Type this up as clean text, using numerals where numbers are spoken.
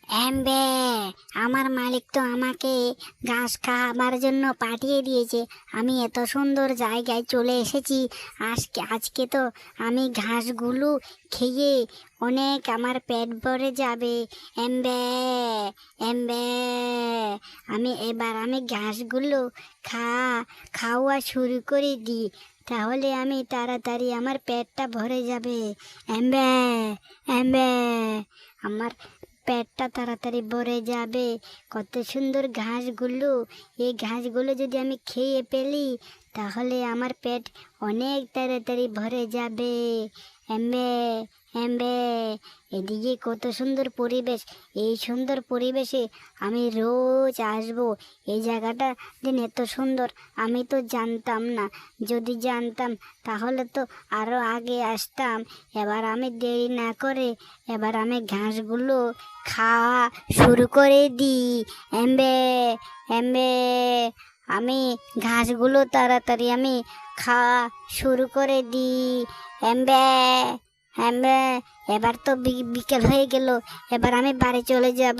MBA, আমার মালিক তো আমাকে ঘাস খাবার জন্য পাঠিয়ে দিয়েছে। আমি এত সুন্দর জায়গায় চলে এসেছি। আজকে আজকে তো আমি ঘাসগুলো খেয়ে অনেক আমার পেট ভরে যাবে। এমবে, এমবে, আমি ঘাসগুলো খা খাওয়া শুরু করে দিই, তাহলে আমি তাড়াতাড়ি আমার পেটটা ভরে যাবে। এমবে, এমবে, আমার পেটটা তাড়াতাড়ি ভরে যাবে। কত সুন্দর ঘাসগুলো! এই ঘাসগুলো যদি আমি খেয়ে ফেলি, তাহলে আমার পেট অনেক তাড়াতাড়ি ভরে যাবে। এমবে, এমবে, এদিকে কত সুন্দর পরিবেশ! এই সুন্দর পরিবেশে আমি রোজ আসবো। এই জায়গাটা দিন এত সুন্দর আমি তো জানতাম না। যদি জানতাম তাহলে তো আরো আগে আসতাম। এবার আমি দেরি না করে এবার আমি ঘাসগুলো খাওয়া শুরু করে দিই। এমবে, এমবে, আমি ঘাসগুলো তাড়াতাড়ি আমি খাওয়া শুরু করে দিই। এমবে, এমবে, এবার তো বিকেল হয়ে গেল। এবার আমি বাড়ি চলে যাব।